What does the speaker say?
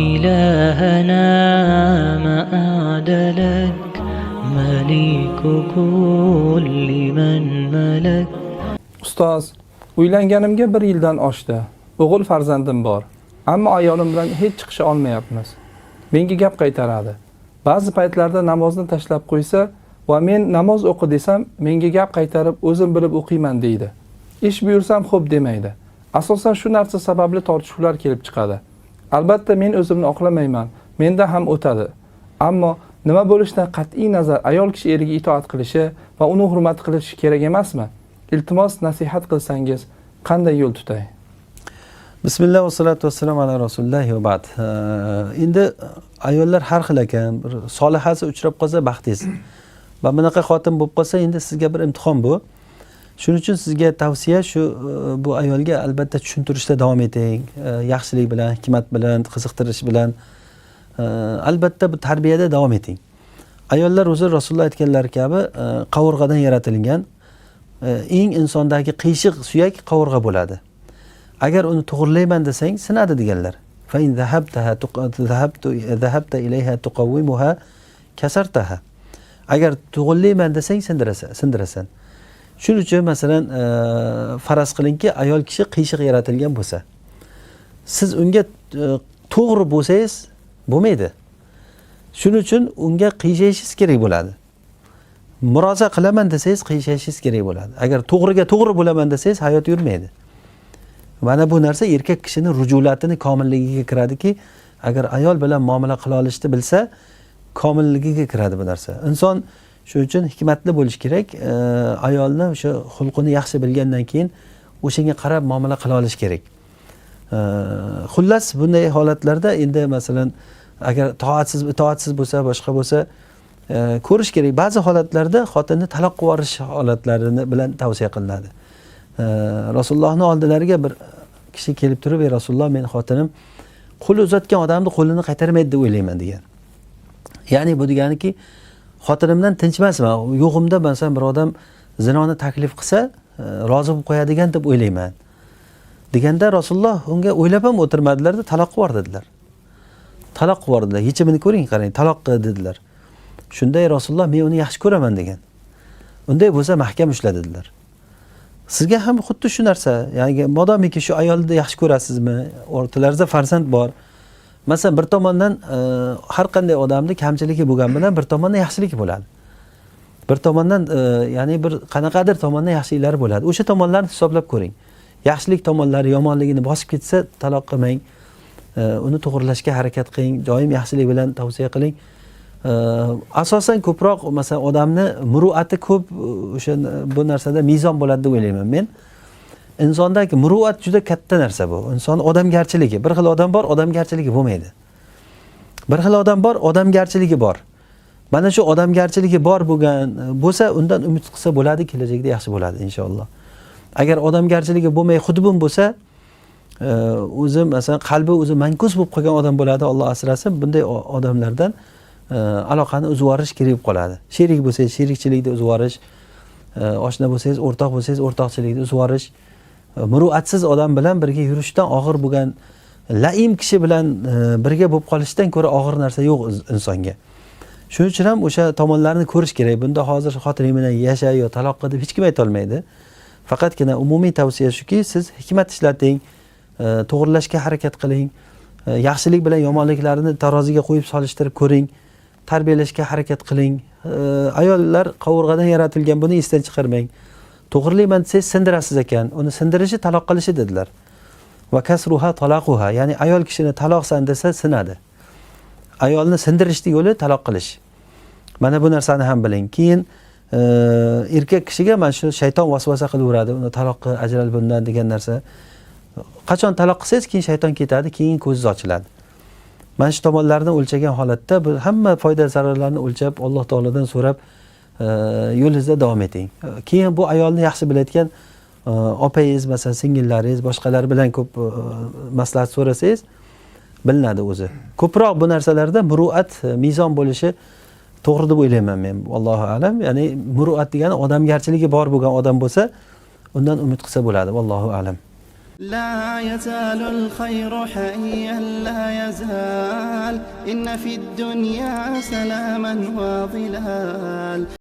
إلهنا مآد لك مليك كل من ملك. Ustoz, uylanganimga 1 yildan oshdi. O'g'il farzandim bor. Ammo ayolim bilan hech chiqisha olmayapmiz. Menga gap qaytaradi. Ba'zi paytlarda namozni tashlab qo'ysa va men namoz o'qi desam, menga gap qaytarib o'zim bilib o'qiyman deydi. Ish buyursam xo'p demaydi. Asosan shu narsa sababli tortishuvlar kelib chiqadi. Albatta men o'zimni oqlamayman. Menda ham o'tadi. Ammo nima bo'lishidan qat'iy nazar ayol kishi eriga itoat qilishi va uni hurmat qilishi kerak emasmi? Iltimos nasihat qilsangiz, qanday yo'l tutay? Bismillah va salatu vassalamu ala rasulillah va ba'd. Endi ayollar har xil ekan. Bir solihasi uchrab qolsa baxtingiz. Va bunaqa xotin bo'lib qolsa, endi sizga bir imtihon bu. Shuning uchun sizga tavsiya shu, bu ayolga albatta tushuntirishda davom eting. Yaxshilik bilan, hikmat bilan, qiziqtirish bilan, albatta bu tarbiyada davom eting. Ayollar o'zi Rasululloh aytganlari kabi qovurg'adan yaratilgan, eng insondagi qiyshiq suyak qovurg'a bo'ladi. Agar uni to'g'rilayman desang, sinadi deganlar. Fa in zahabta ilayha tuqawwimuha kasartaha. Agar to'g'rilayman desang, sindirasan. Shuning uchun masalan faraz qilingki, ayol kishi qiyshiq yaratilgan bo'lsa, siz unga to'g'ri bo'lsangiz bo'lmaydi. Shuning uchun unga qiyshayishingiz kerak bo'ladi. Muroza qilaman desangiz qiyshayishingiz kerak bo'ladi. Agar to'g'riga to'g'ri bo'laman desangiz hayot yurmaydi. Mana bu narsa erkak kishining rujulatini komilligiga kiradiki, agar ayol bilan muomala qila olishni bilsa, komilligiga kiradi bu narsa. Inson shuning uchun hikmatli bo'lish kerak. Ayolni o'sha xulqini yaxshi bilgandan keyin o'shanga qarab muomala qila olish kerak. Xullas bunday holatlarda endi masalan agar itoatsiz bo'lsa, boshqa bo'lsa ko'rish kerak. Ba'zi holatlarda xotinni taloq qilib yuborish holatlarini bilan tavsiya qilinadi. Rasulullohning oldilariga bir kishi kelib turib, "Ey Rasululloh, men xotinim qo'l uzatgan odamni qo'lini qaytarmaydi deb o'ylayman" degan. Ya'ni bu deganiki, xotinimdan tinchmasman. Yo'g'imda masalan bir odam zinoni taklif qilsa, rozi bo'lib qo'yadigan deb o'ylayman. Deganda Rasululloh unga o'ylab ham o'tirmadilar-da, taloq qilib yubordilar. Taloq qilib yubordilar. Yechimini ko'ring, qarang, taloq qil dedilar. Shunda Rasululloh men uni yaxshi ko'raman degan. Unday bo'lsa mahkam ushla dedilar. Sizga ham xuddi shu narsa, ya'ni modomiki shu ayolni yaxshi ko'rasizmi, o'rtalaringizda farzand bor. Masalan, bir tomondan har qanday odamda kamchiligi bo'lgan bilan bir tomondan yaxshiligi bo'ladi. Bir tomondan ya'ni bir qanaqadir tomondan yaxshiliklari bo'ladi. O'sha tomonlarni hisoblab ko'ring. Yaxshilik tomonlari yomonligini bosib ketsa, taloq qilmang. Uni to'g'rilashga harakat qiling, doim yaxshilik bilan tavsiya qiling. Asosan ko'proq masalan odamni muruati ko'p o'sha bu narsada mezon bo'ladi deb o'ylayman men. Insondagi muruat juda katta narsa bu. Inson odamgarchiligi. Bir xil odam bor, odamgarchiligi bo'lmaydi. Bir xil odam bor, odamgarchiligi bor. Mana shu odamgarchiligi bor bo'lsa, undan umid qilsa bo'ladi, kelajakda yaxshi bo'ladi inshaalloh. Agar odamgarchiligi bo'lmay xudbin bo'lsa, o'zi masalan qalbi o'zi mankus bo'lib qolgan odam bo'ladi, Alloh asrasin. Bunday odamlardan aloqani uzib yuborish kerak bo'lib qoladi. Sherik bo'lsangiz, sherikchilikni uzib yuborish, oshna bo'lsangiz, o'rtoq bo'lsangiz, o'rtoqchilikni uzib yuborish. Muruatsiz odam bilan birga yurishdan og'ir bo'lgan laim kishi bilan birga bo'lib qolishdan ko'ra og'ir narsa yo'q insonga. Shuning uchun ham o'sha tomonlarni ko'rish kerak. Bunda hozir xotining bilan yasha yo taloq qil deb hech kim ayta olmaydi. Faqatgina umumiy tavsiya shuki, siz hikmat ishlating, to'g'rilashga harakat qiling, yaxshilik bilan yomonliklarni taroziga qo'yib solishtirib ko'ring, tarbiyalashga harakat qiling. Ayollar qovurg'adan yaratilgan, buni esdan chiqarmang. To'g'rilayman desangiz sindirasiz ekan. Uni sindirishi taloq qilishi dedilar. Va kasruha talaquha, ya'ni ayol kishini taloqsan desa sinadi. Ayolni sindirishning yo'li taloq qilish. Mana bu narsani ham biling. Keyin erkak kishiga mana shu shayton vasvasa qilaveradi. Uni taloq qil, ajral bundan degan narsa. Qachon taloq qilsangiz, keyin shayton ketadi, keyin ko'zingiz ochiladi. Mana shu tomonlarni o'lchagan holatda bu hamma foyda zararlarni o'lchab, Alloh taolodan so'rab yo'lingizda davom eting. Keyin bu ayolni yaxshi bilayotgan opayingiz, masalan, singillaringiz, boshqalar bilan ko'p maslahat so'rasangiz bilinadi o'zi. Ko'proq bu narsalarda muruat, mezon bo'lishi to'g'ri deb o'ylayman men. Allohu a'lam. Ya'ni muruat degani odamgarchiligi bor bo'lgan odam bo'lsa, undan umid qilsa bo'ladi. Allohu a'lam. لا يزال الخير حيا لا يزال إن في الدنيا سلاما وظلال